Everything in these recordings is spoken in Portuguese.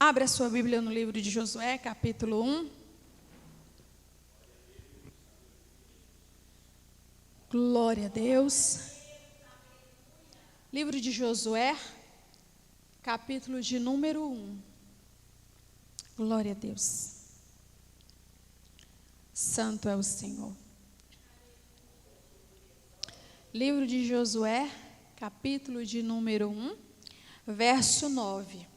Abre a sua Bíblia no livro de Josué, capítulo 1. Glória a Deus. Livro de Josué, capítulo de número 1. Glória a Deus. Santo é o Senhor. Livro de Josué, capítulo de número 1, verso 9.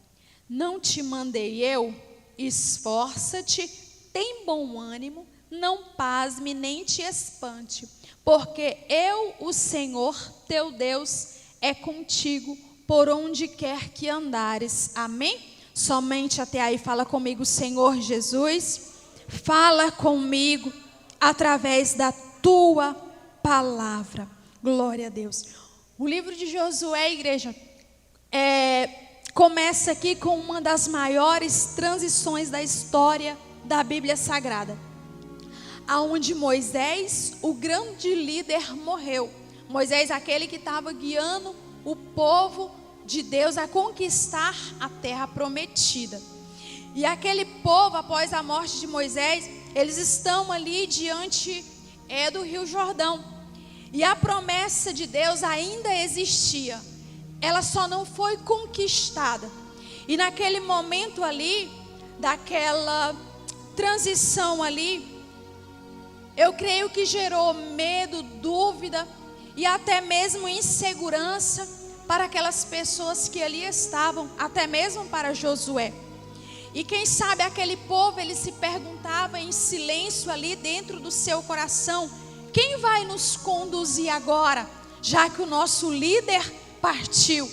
Não te mandei eu? Esforça-te, tem bom ânimo, não pasme nem te espante, porque eu, o Senhor, teu Deus, é contigo por onde quer que andares. Amém? Somente até aí fala comigo, Senhor Jesus, fala comigo através da tua palavra. Glória a Deus. O livro de Josué, igreja, começa aqui com uma das maiores transições da história da Bíblia Sagrada, aonde Moisés, o grande líder, morreu. Moisés, aquele que estava guiando o povo de Deus a conquistar a terra prometida. E aquele povo, após a morte de Moisés, eles estão ali diante do Rio Jordão. E a promessa de Deus ainda existia. Ela só não foi conquistada. E naquele momento ali, daquela transição ali, eu creio que gerou medo, dúvida e até mesmo insegurança para aquelas pessoas que ali estavam, até mesmo para Josué. E quem sabe aquele povo, ele se perguntava em silêncio ali dentro do seu coração: quem vai nos conduzir agora, já que o nosso líder partiu?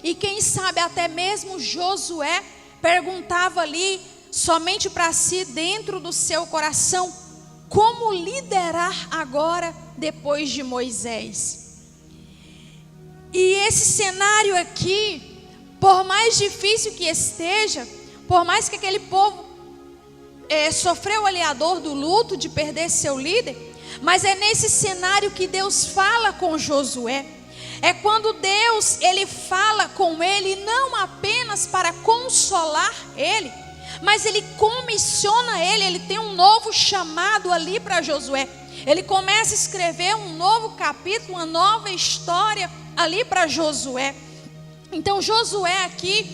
E quem sabe até mesmo Josué perguntava ali somente para si, dentro do seu coração, como liderar agora depois de Moisés. E esse cenário aqui, por mais difícil que esteja, por mais que aquele povo sofreu ali a dor do luto de perder seu líder, mas é nesse cenário que Deus fala com Josué. É quando Deus, ele fala com ele, não apenas para consolar ele, mas ele comissiona ele tem um novo chamado ali para Josué. Ele começa a escrever um novo capítulo, uma nova história ali para Josué. Então Josué aqui,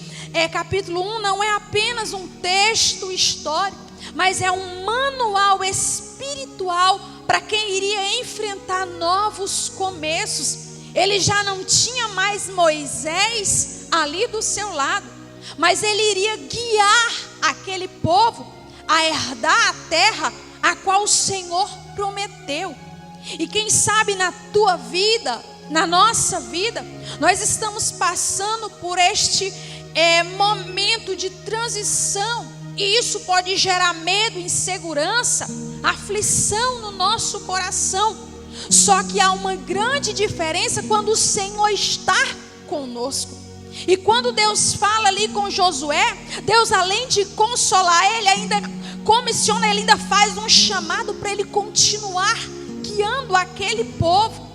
capítulo 1, não é apenas um texto histórico, mas é um manual espiritual para quem iria enfrentar novos começos. Ele já não tinha mais Moisés ali do seu lado, mas ele iria guiar aquele povo a herdar a terra a qual o Senhor prometeu. E quem sabe na tua vida, na nossa vida, nós estamos passando por este momento de transição, e isso pode gerar medo, insegurança, aflição no nosso coração. Só que há uma grande diferença quando o Senhor está conosco. E quando Deus fala ali com Josué, Deus, além de consolar ele, ainda comissiona, ele ainda faz um chamado para ele continuar guiando aquele povo.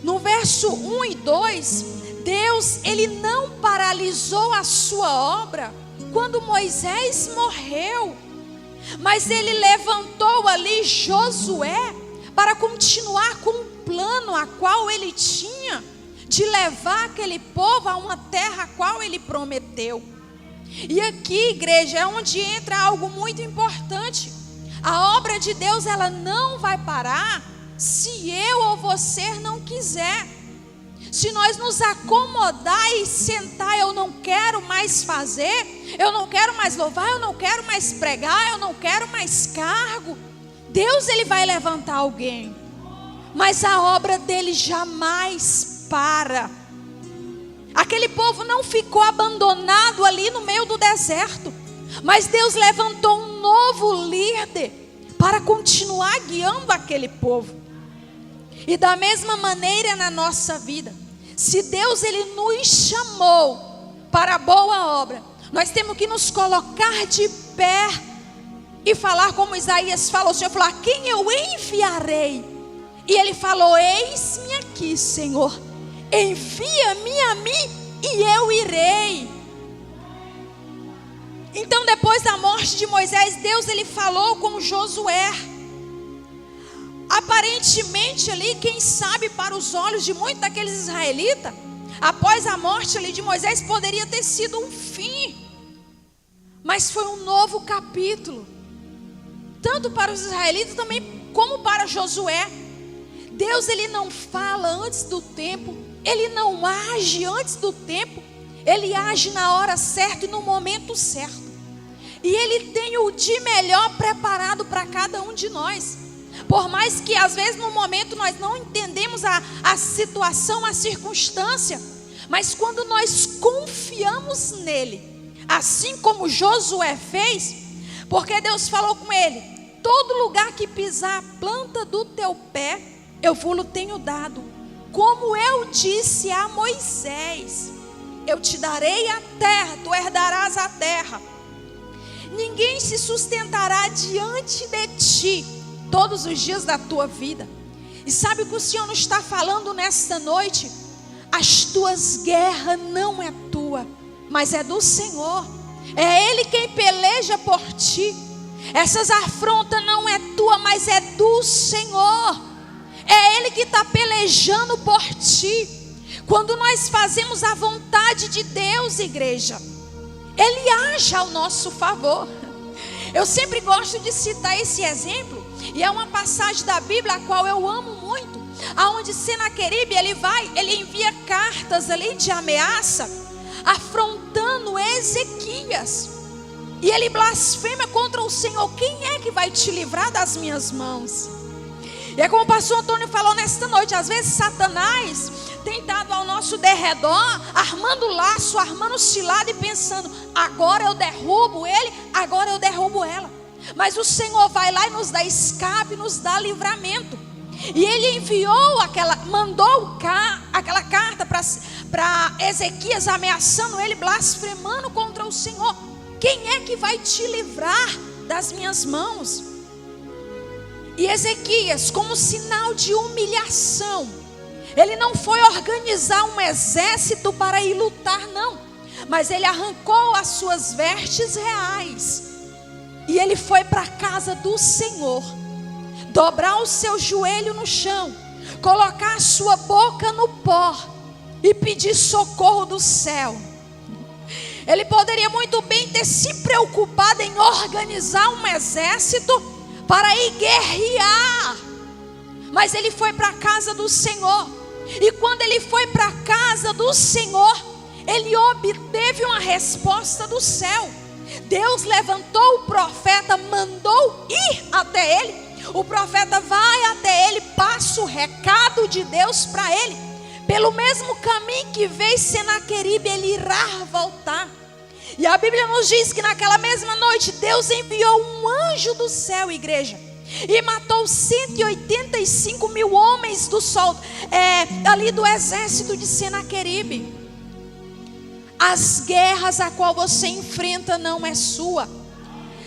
No verso 1 e 2, Deus, ele não paralisou a sua obra quando Moisés morreu, mas ele levantou ali Josué para continuar com o plano a qual ele tinha de levar aquele povo a uma terra a qual ele prometeu. E aqui, igreja, é onde entra algo muito importante. A obra de Deus, ela não vai parar se eu ou você não quiser. Se nós nos acomodar e sentar, eu não quero mais fazer, eu não quero mais louvar, eu não quero mais pregar, eu não quero mais cargo, Deus, ele vai levantar alguém, mas a obra dele jamais para. Aquele povo não ficou abandonado ali no meio do deserto, mas Deus levantou um novo líder para continuar guiando aquele povo. E da mesma maneira na nossa vida, se Deus, ele nos chamou para a boa obra, nós temos que nos colocar de pé e falar como Isaías falou. O Senhor falou: a quem eu enviarei? E ele falou: eis-me aqui, Senhor, envia-me a mim e eu irei. Então, depois da morte de Moisés, Deus ele falou com Josué. Aparentemente ali, quem sabe para os olhos de muitos daqueles israelitas, após a morte ali de Moisés, poderia ter sido um fim. Mas foi um novo capítulo. Tanto para os israelitas também como para Josué. Deus ele não fala antes do tempo. Ele não age antes do tempo. Ele age na hora certa e no momento certo. E Ele tem o de melhor preparado para cada um de nós. Por mais que às vezes no momento nós não entendemos a situação, a circunstância. Mas quando nós confiamos nele, assim como Josué fez, porque Deus falou com ele: todo lugar que pisar a planta do teu pé, eu vou-lo tenho dado. Como eu disse a Moisés, eu te darei a terra, tu herdarás a terra. Ninguém se sustentará diante de ti todos os dias da tua vida. E sabe o que o Senhor nos está falando nesta noite? As tuas guerras não é tua, mas é do Senhor. É Ele quem peleja por ti. Essas afrontas não é tua, mas é do Senhor. É Ele que está pelejando por ti. Quando nós fazemos a vontade de Deus, igreja, Ele age ao nosso favor. Eu sempre gosto de citar esse exemplo, e é uma passagem da Bíblia a qual eu amo muito, aonde Senaqueribe ele envia cartas ali de ameaça, afrontando Ezequias, e ele blasfema contra o Senhor. Quem é que vai te livrar das minhas mãos? E é como o pastor Antônio falou nesta noite, às vezes Satanás tem estado ao nosso derredor, armando laço, armando cilada e pensando: agora eu derrubo ele, agora eu derrubo ela. Mas o Senhor vai lá e nos dá escape, nos dá livramento. E Ele mandou aquela carta para Ezequias, ameaçando ele, blasfemando contra o Senhor. Quem é que vai te livrar das minhas mãos? E Ezequias, como sinal de humilhação, ele não foi organizar um exército para ir lutar, não. Mas ele arrancou as suas vestes reais. E ele foi para a casa do Senhor, dobrar o seu joelho no chão, colocar a sua boca no pó e pedir socorro do céu. Ele poderia muito bem ter se preocupado em organizar um exército para ir guerrear. Mas ele foi para a casa do Senhor. E quando ele foi para a casa do Senhor, ele obteve uma resposta do céu. Deus levantou o profeta, mandou ir até ele. O profeta vai até ele, passa o recado de Deus para ele. Pelo mesmo caminho que veio Senaqueribe, ele irá voltar. E a Bíblia nos diz que naquela mesma noite Deus enviou um anjo do céu, igreja, e matou 185 mil homens ali do exército de Senaqueribe. As guerras a qual você enfrenta não é sua.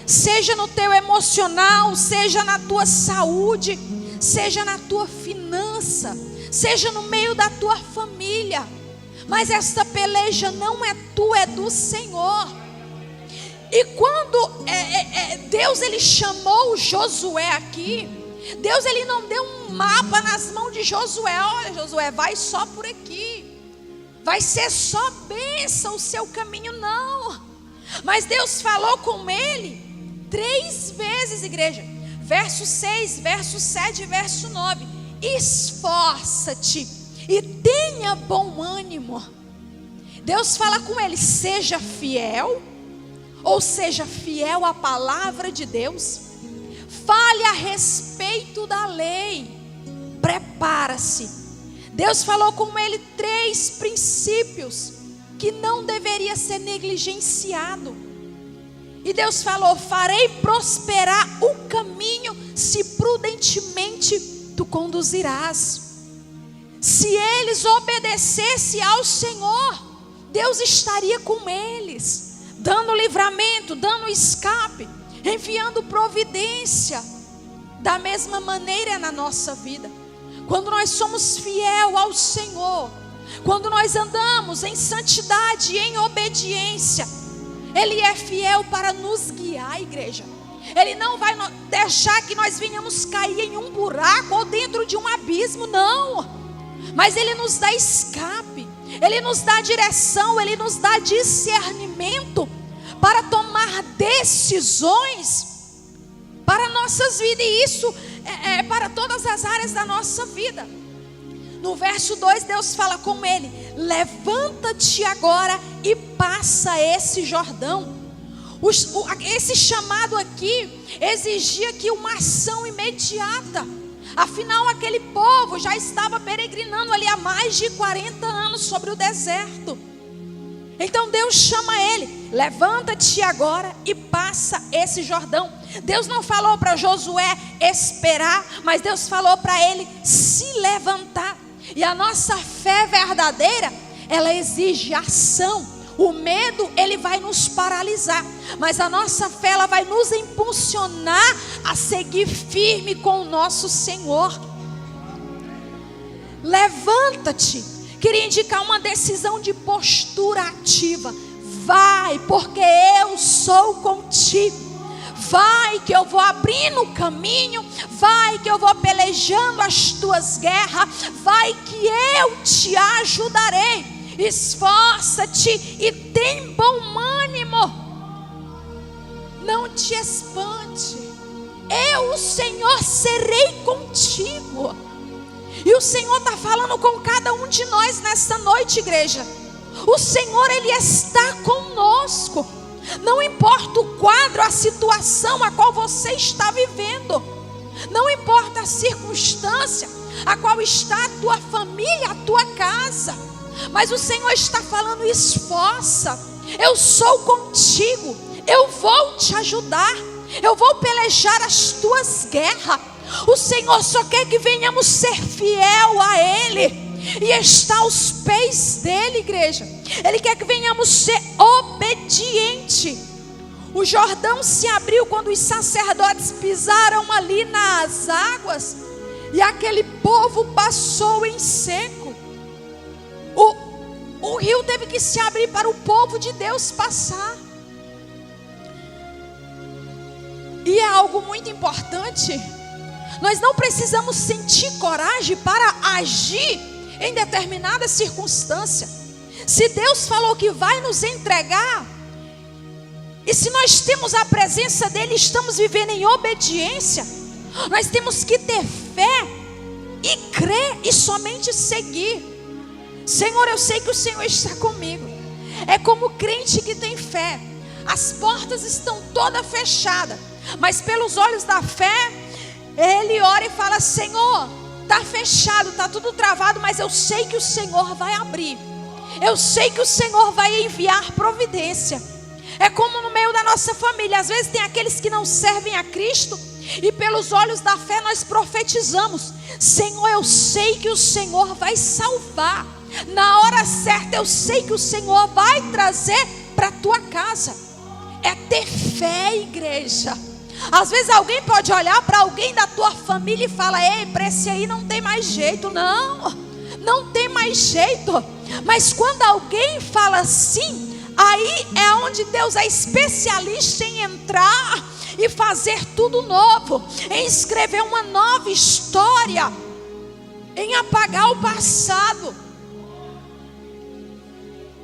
Seja no teu emocional, seja na tua saúde, seja na tua finança, seja no meio da tua família. Mas essa peleja não é tua, é do Senhor. E quando Deus ele chamou Josué aqui, Deus ele não deu um mapa nas mãos de Josué. Olha, Josué, vai só por aqui, vai ser só bênção o seu caminho, não. Mas Deus falou com ele 3 vezes, igreja. Verso 6, verso 7 e verso 9. Esforça-te e tenha bom ânimo. Deus fala com ele: seja fiel, ou seja fiel à palavra de Deus. Fale a respeito da lei. Prepara-se. Deus falou com ele 3 princípios que não deveria ser negligenciado. E Deus falou: farei prosperar o caminho, se prudentemente tu conduzirás. Se eles obedecessem ao Senhor, Deus estaria com eles, dando livramento, dando escape, enviando providência. Da mesma maneira na nossa vida, quando nós somos fiel ao Senhor, quando nós andamos em santidade e em obediência, Ele é fiel para nos guiar, igreja. Ele não vai deixar que nós venhamos cair em um buraco ou dentro de um abismo, não. Mas Ele nos dá escape, Ele nos dá direção, Ele nos dá discernimento para tomar decisões para nossas vidas. E isso é para todas as áreas da nossa vida. No verso 2, Deus fala com ele: levanta-te agora e passa esse Jordão. Esse chamado aqui exigia que uma ação imediata. Afinal, aquele povo já estava peregrinando ali há mais de 40 anos sobre o deserto. Então Deus chama ele: levanta-te agora e passa esse Jordão. Deus não falou para Josué esperar, mas Deus falou para ele se levantar. E a nossa fé verdadeira, ela exige ação. O medo, ele vai nos paralisar, mas a nossa fé, ela vai nos impulsionar a seguir firme com o nosso Senhor. Levanta-te queria indicar uma decisão de postura ativa. Vai, porque eu sou contigo. Vai que eu vou abrindo o caminho. Vai que eu vou pelejando as tuas guerras. Vai que eu te ajudarei. Esforça-te e tem bom ânimo. Não te espante. Eu, o Senhor, serei contigo. E o Senhor está falando com cada um de nós nessa noite, igreja. O Senhor, Ele está conosco. Não importa o quadro, a situação a qual você está vivendo. Não importa a circunstância a qual está a tua família, a tua casa. Mas o Senhor está falando: esforça, eu sou contigo, eu vou te ajudar, eu vou pelejar as tuas guerras. O Senhor só quer que venhamos ser fiel a Ele e estar aos pés dEle, igreja. Ele quer que venhamos ser obedientes. O Jordão se abriu quando os sacerdotes pisaram ali nas águas, e aquele povo passou em seco. O rio teve que se abrir para o povo de Deus passar. E é algo muito importante. Nós não precisamos sentir coragem para agir em determinada circunstância. Se Deus falou que vai nos entregar, e se nós temos a presença dEle, estamos vivendo em obediência, nós temos que ter fé e crer e somente seguir. Senhor, eu sei que o Senhor está comigo. É como crente que tem fé. As portas estão todas fechadas, mas pelos olhos da fé, ele ora e fala: Senhor, está fechado, está tudo travado, mas eu sei que o Senhor vai abrir. Eu sei que o Senhor vai enviar providência. É como no meio da nossa família. Às vezes tem aqueles que não servem a Cristo, e pelos olhos da fé nós profetizamos: Senhor, eu sei que o Senhor vai salvar. Na hora certa eu sei que o Senhor vai trazer para a tua casa. É ter fé, igreja. Às vezes alguém pode olhar para alguém da tua família e falar: ei, para esse aí não tem mais jeito. Não tem mais jeito. Mas quando alguém fala assim, aí é onde Deus é especialista em entrar e fazer tudo novo, em escrever uma nova história, em apagar o passado.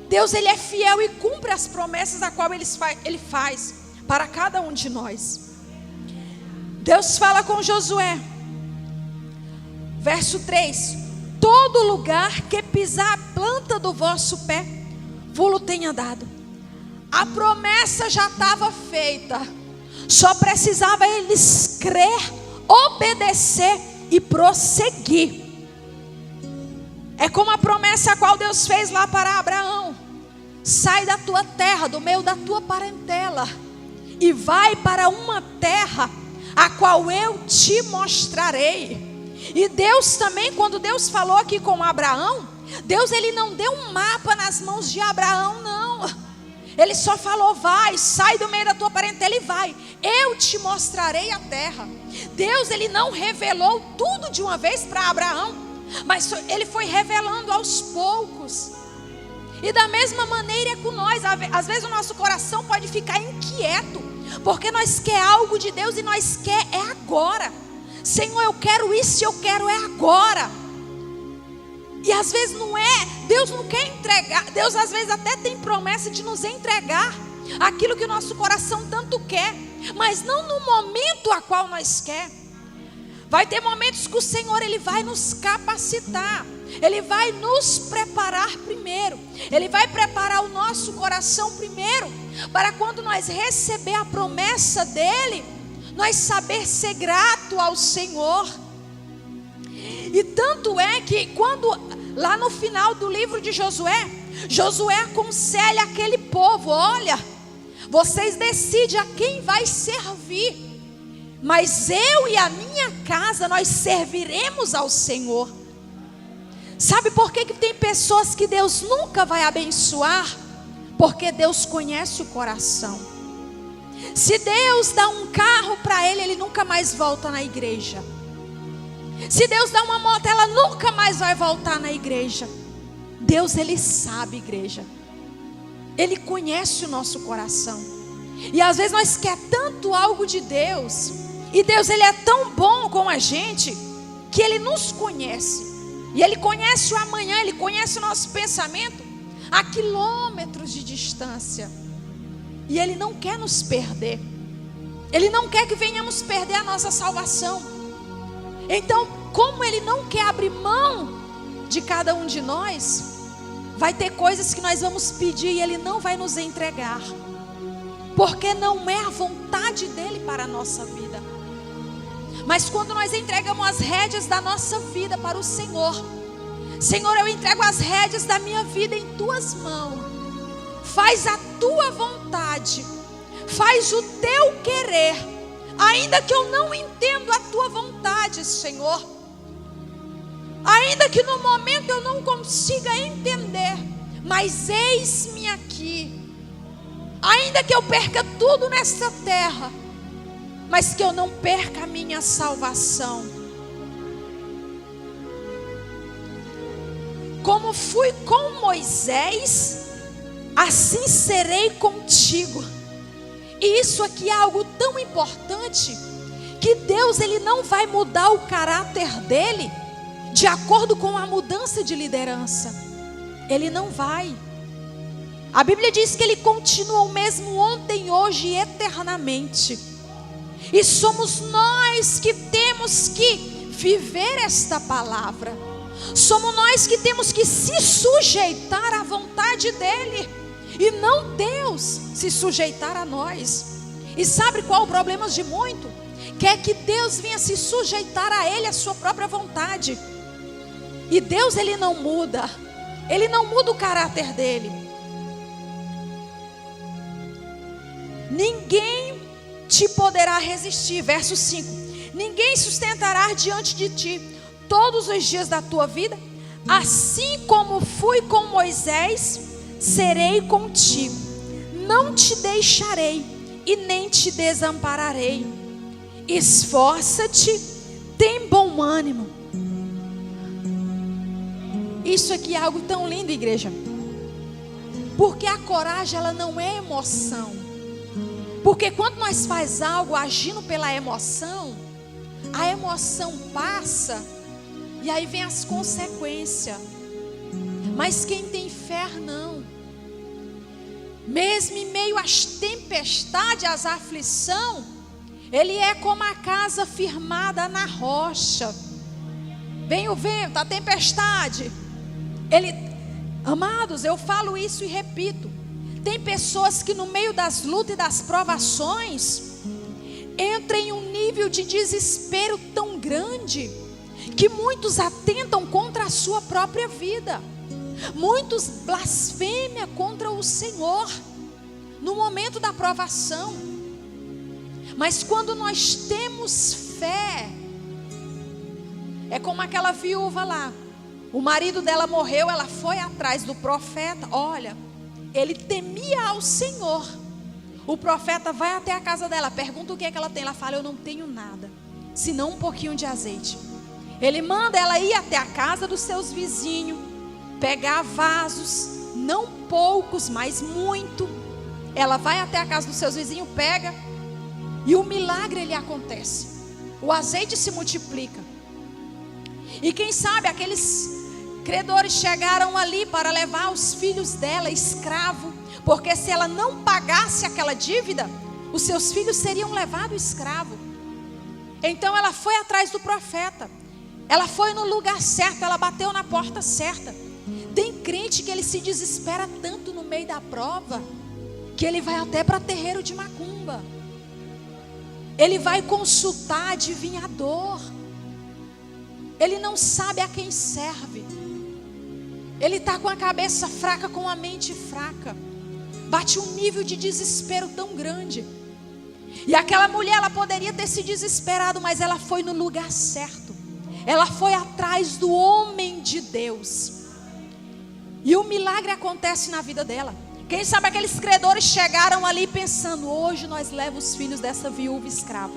Deus, Ele é fiel e cumpre as promessas a qual Ele faz para cada um de nós. Deus fala com Josué, verso 3: todo lugar que pisar a planta do vosso pé, vou-lo tenha dado. A promessa já estava feita, só precisava eles crer, obedecer e prosseguir. É como a promessa a qual Deus fez lá para Abraão: sai da tua terra, do meio da tua parentela, e vai para uma terra a qual eu te mostrarei. E Deus também, quando Deus falou aqui com Abraão, Deus, Ele não deu um mapa nas mãos de Abraão, não. Ele só falou: vai, sai do meio da tua parentela e vai, eu te mostrarei a terra. Deus, Ele não revelou tudo de uma vez para Abraão, mas Ele foi revelando aos poucos. E da mesma maneira é com nós. Às vezes o nosso coração pode ficar inquieto, porque nós quer algo de Deus e nós quer é agora. Senhor, eu quero isso e eu quero é agora. E às vezes não é, Deus não quer entregar. Deus às vezes até tem promessa de nos entregar aquilo que o nosso coração tanto quer, mas não no momento a qual nós quer. Vai ter momentos que o Senhor Ele vai nos capacitar, Ele vai nos preparar primeiro, Ele vai preparar o nosso coração primeiro, para quando nós receber a promessa dEle, nós saber ser grato ao Senhor. E tanto é que quando lá no final do livro de Josué, Josué aconselha aquele povo: olha, vocês decidem a quem vai servir, mas eu e a minha casa, nós serviremos ao Senhor. Sabe por que tem pessoas que Deus nunca vai abençoar? Porque Deus conhece o coração. Se Deus dá um carro para ele, ele nunca mais volta na igreja. Se Deus dá uma moto, ela nunca mais vai voltar na igreja. Deus, Ele sabe, igreja. Ele conhece o nosso coração. E às vezes nós queremos tanto algo de Deus, e Deus, Ele é tão bom com a gente, que Ele nos conhece. E Ele conhece o amanhã, Ele conhece o nosso pensamento a quilômetros de distância. E Ele não quer nos perder. Ele não quer que venhamos perder a nossa salvação. Então, como Ele não quer abrir mão de cada um de nós, vai ter coisas que nós vamos pedir e Ele não vai nos entregar, porque não é a vontade dEle para a nossa vida. Mas quando nós entregamos as rédeas da nossa vida para o Senhor: Senhor, eu entrego as rédeas da minha vida em Tuas mãos, faz a Tua vontade, faz o Teu querer, ainda que eu não entendo a Tua vontade, Senhor, ainda que no momento eu não consiga entender, mas eis-me aqui. Ainda que eu perca tudo nessa terra, mas que eu não perca a minha salvação. Como fui com Moisés, assim serei contigo. E isso aqui é algo tão importante, que Deus, Ele não vai mudar o caráter dEle de acordo com a mudança de liderança. Ele não vai. A Bíblia diz que Ele continua o mesmo ontem, hoje e eternamente. E somos nós que temos que viver esta palavra. Somos nós que temos que se sujeitar à vontade dEle, e não Deus se sujeitar a nós. E sabe qual é o problema de muito? Quer que Deus venha se sujeitar a Ele, a sua própria vontade. E Deus, Ele não muda. Ele não muda o caráter dEle. Ninguém te poderá resistir. Verso 5: ninguém sustentará diante de ti todos os dias da tua vida. Assim como fui com Moisés, serei contigo. Não te deixarei e nem te desampararei. Esforça-te, tem bom ânimo. Isso aqui é algo tão lindo, igreja. Porque a coragem, ela não é emoção. Porque quando nós faz algo agindo pela emoção, a emoção passa e aí vem as consequências. Mas quem tem fé, não. Mesmo em meio às tempestades, às aflições, ele é como a casa firmada na rocha. Vem o vento, a tempestade. Amados, eu falo isso e repito. Tem pessoas que no meio das lutas e das provações entram em um nível de desespero tão grande que muitos atentam contra a sua própria vida. Muitos blasfêmia contra o Senhor no momento da provação. Mas quando nós temos fé, é como aquela viúva lá. O marido dela morreu, ela foi atrás do profeta. Olha, ele temia ao Senhor. O profeta vai até a casa dela, pergunta o que é que ela tem. Ela fala: eu não tenho nada, senão um pouquinho de azeite. Ele manda ela ir até a casa dos seus vizinhos, pegar vasos, não poucos, mas muito. Ela vai até a casa dos seus vizinhos, pega, e o milagre ele acontece. O azeite se multiplica. E quem sabe aqueles credores chegaram ali para levar os filhos dela escravo, porque se ela não pagasse aquela dívida, os seus filhos seriam levados escravo. Então ela foi atrás do profeta. Ela foi no lugar certo, ela bateu na porta certa. Tem crente que ele se desespera tanto no meio da prova, que ele vai até para terreiro de macumba. Ele vai consultar adivinhador. Ele não sabe a quem serve. Ele está com a cabeça fraca, com a mente fraca. Bate um nível de desespero tão grande. E aquela mulher, ela poderia ter se desesperado, mas ela foi no lugar certo. Ela foi atrás do homem de Deus. E o milagre acontece na vida dela. Quem sabe aqueles credores chegaram ali pensando: hoje nós levamos os filhos dessa viúva escrava.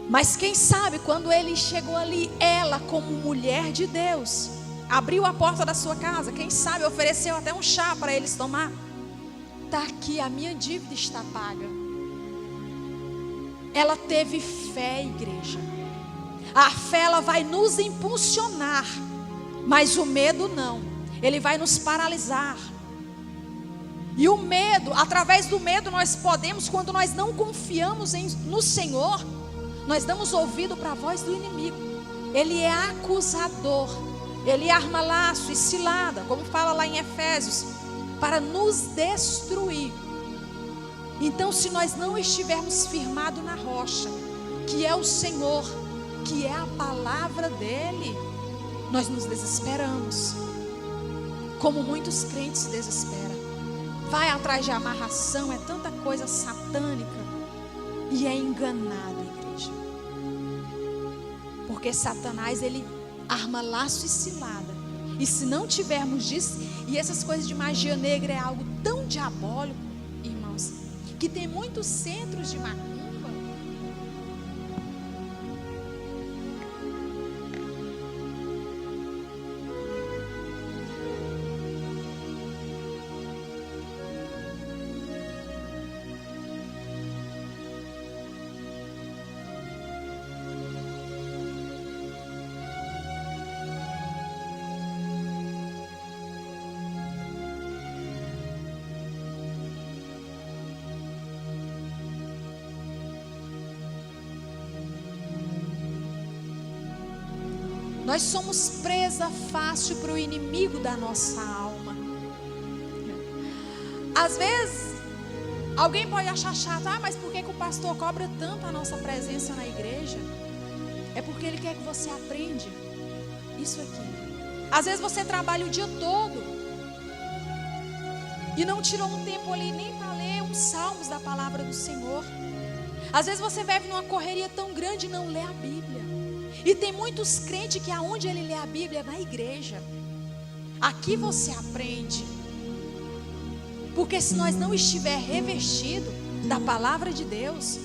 Mas quem sabe quando ele chegou ali, ela como mulher de Deus, abriu a porta da sua casa. Quem sabe ofereceu até um chá para eles tomar. Está aqui, a minha dívida está paga. Ela teve fé, igreja. A fé, ela vai nos impulsionar, mas o medo não. Ele vai nos paralisar. E o medo, através do medo nós podemos, quando nós não confiamos no Senhor, nós damos ouvido para a voz do inimigo. Ele é acusador, ele arma laço e cilada, como fala lá em Efésios, para nos destruir. Então, se nós não estivermos firmados na rocha, que é o Senhor, que é a palavra dele, nós nos desesperamos, como muitos crentes se desesperam. Vai atrás de amarração, é tanta coisa satânica, e é enganado, igreja. Porque Satanás, ele arma laço e cilada. E se não tivermos disso, e essas coisas de magia negra é algo tão diabólico, irmãos, que tem muitos centros de macumba. Nós somos presa fácil para o inimigo da nossa alma. Às vezes, alguém pode achar chato: mas por que o pastor cobra tanto a nossa presença na igreja? É porque ele quer que você aprenda isso aqui. Às vezes você trabalha o dia todo e não tirou um tempo ali nem para ler uns salmos da palavra do Senhor. Às vezes você vive numa correria tão grande e não lê a Bíblia. E tem muitos crentes que aonde ele lê a Bíblia é na igreja. Aqui você aprende. Porque se nós não estiver revestido da palavra de Deus,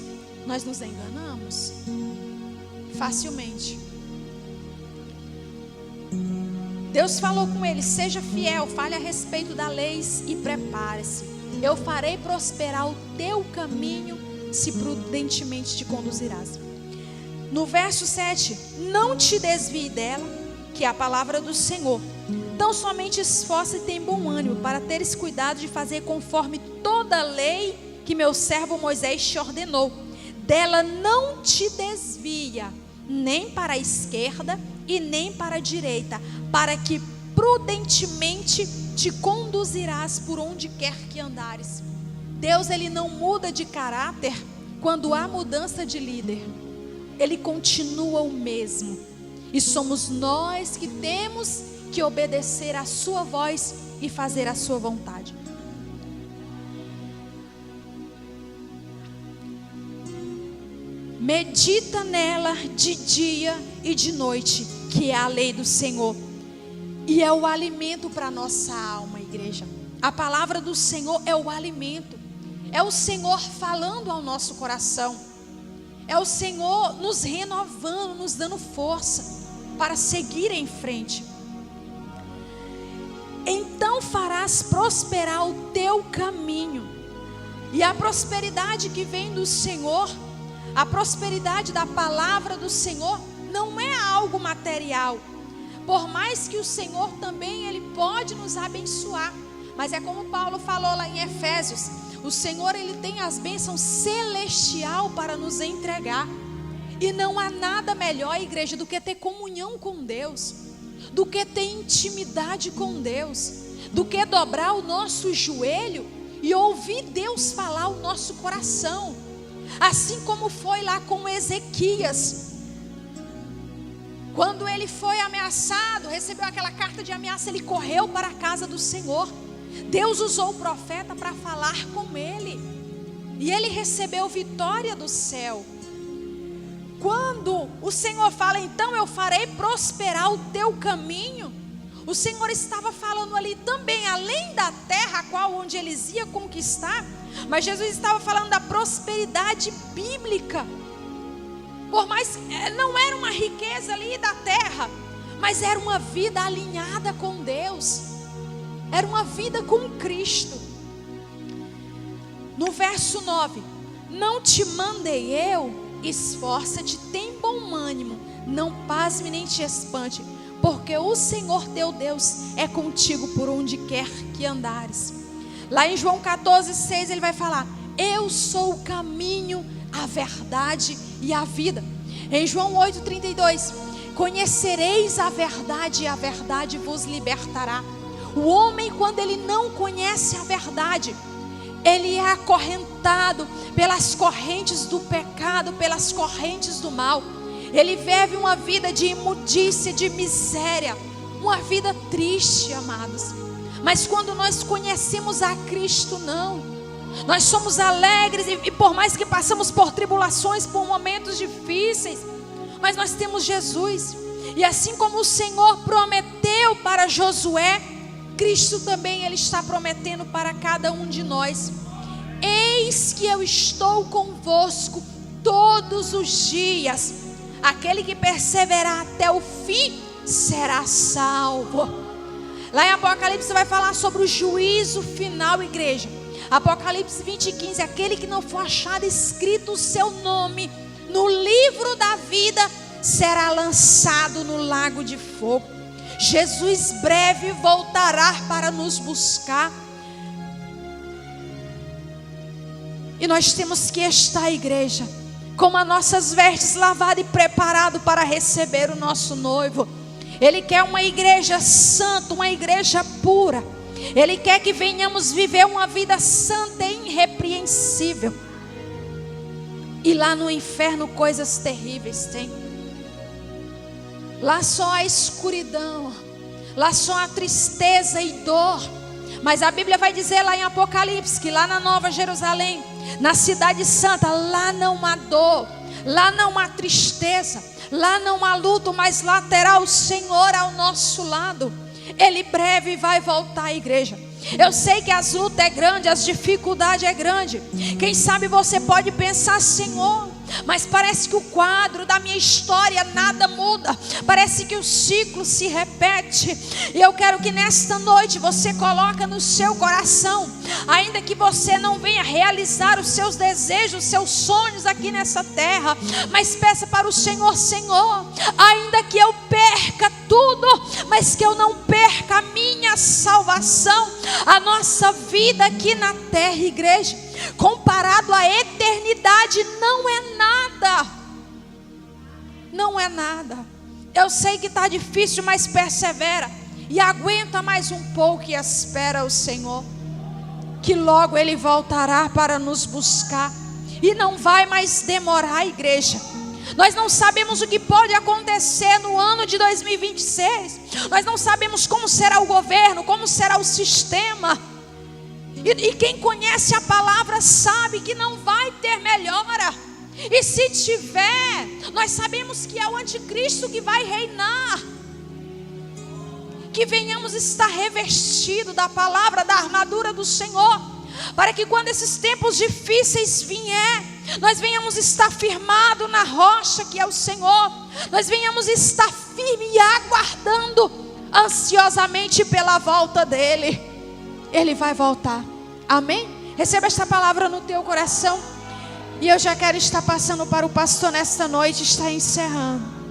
nós nos enganamos facilmente. Deus falou com ele: seja fiel, fale a respeito da lei e prepare-se. Eu farei prosperar o teu caminho, se prudentemente te conduzirás. No verso 7, não te desvie dela, que é a palavra do Senhor. Então somente esforça e tem bom ânimo, para teres cuidado de fazer conforme toda a lei que meu servo Moisés te ordenou. Dela não te desvia, nem para a esquerda e nem para a direita, para que prudentemente te conduzirás por onde quer que andares. Deus, ele não muda de caráter quando há mudança de líder. Ele continua o mesmo. E somos nós que temos que obedecer à sua voz e fazer a sua vontade. Medita nela de dia e de noite, que é a lei do Senhor. E é o alimento para a nossa alma, igreja. A palavra do Senhor é o alimento. É o Senhor falando ao nosso coração. É o Senhor nos renovando, nos dando força para seguir em frente. então farás prosperar o teu caminho. E a prosperidade que vem do Senhor, a prosperidade da palavra do Senhor, não é algo material. Por mais que o Senhor também, Ele pode nos abençoar. Mas é como Paulo falou lá em Efésios, o Senhor, Ele tem as bênçãos celestial para nos entregar. E não há nada melhor, igreja, do que ter comunhão com Deus, do que ter intimidade com Deus, do que dobrar o nosso joelho e ouvir Deus falar o nosso coração. Assim como foi lá com Ezequias, quando ele foi ameaçado, recebeu aquela carta de ameaça, ele correu para a casa do Senhor. Deus usou o profeta para falar com ele, e ele recebeu vitória do céu. Quando o Senhor fala, então eu farei prosperar o teu caminho, o Senhor estava falando ali também, além da terra a qual onde eles iam conquistar, mas Jesus estava falando da prosperidade bíblica. Por mais não era uma riqueza ali da terra, mas era uma vida alinhada com Deus, era uma vida com Cristo. No verso 9: não te mandei eu? Esforça-te, tem bom ânimo, não pasme nem te espante, porque o Senhor teu Deus é contigo por onde quer que andares. Lá em João 14:6 ele vai falar: eu sou o caminho, a verdade e a vida. Em João 8:32, conhecereis a verdade e a verdade vos libertará. O homem, quando ele não conhece a verdade, ele é acorrentado pelas correntes do pecado, pelas correntes do mal. Ele vive uma vida de imundícia, de miséria, uma vida triste, amados. Mas quando nós conhecemos a Cristo, não. Nós somos alegres e por mais que passamos por tribulações, por momentos difíceis, mas nós temos Jesus. E assim como o Senhor prometeu para Josué, Cristo também Ele está prometendo para cada um de nós. Eis que eu estou convosco todos os dias. Aquele que perseverar até o fim será salvo. Lá em Apocalipse vai falar sobre o juízo final, igreja. Apocalipse 20:15, aquele que não for achado escrito o seu nome no livro da vida será lançado no lago de fogo. Jesus breve voltará para nos buscar. E nós temos que estar, igreja, com as nossas vestes lavadas e preparado para receber o nosso noivo. Ele quer uma igreja santa, uma igreja pura. Ele quer que venhamos viver uma vida santa e irrepreensível. E lá no inferno coisas terríveis tem. Lá só a escuridão, lá só a tristeza e dor. Mas a Bíblia vai dizer lá em Apocalipse que lá na Nova Jerusalém, na cidade santa, lá não há dor, lá não há tristeza, lá não há luto, mas lá terá o Senhor ao nosso lado. Ele breve vai voltar à igreja. Eu sei que as lutas é grande, as dificuldades é grande. Quem sabe você pode pensar, Senhor, mas parece que o quadro da minha história nada muda, parece que o ciclo se repete. E eu quero que nesta noite você coloque no seu coração, ainda que você não venha realizar os seus desejos, os seus sonhos aqui nessa terra, mas peça para o Senhor: Senhor, ainda que eu perca tudo, mas que eu não perca a minha salvação. A nossa vida aqui na terra, igreja, comparado à eternidade, não é nada. Não é nada. Eu sei que está difícil, mas persevera e aguenta mais um pouco e espera o Senhor, que logo Ele voltará para nos buscar. E não vai mais demorar, igreja. Nós não sabemos o que pode acontecer no ano de 2026. Nós não sabemos como será o governo, como será o sistema. E quem conhece a palavra sabe que não vai ter melhora. E se tiver, nós sabemos que é o anticristo que vai reinar. Que venhamos estar revestidos da palavra, da armadura do Senhor, para que quando esses tempos difíceis vier, nós venhamos estar firmados na rocha que é o Senhor. Nós venhamos estar firmes e aguardando ansiosamente pela volta dele. Ele vai voltar. Amém? Receba esta palavra no teu coração. E eu já quero estar passando para o pastor nesta noite, está encerrando.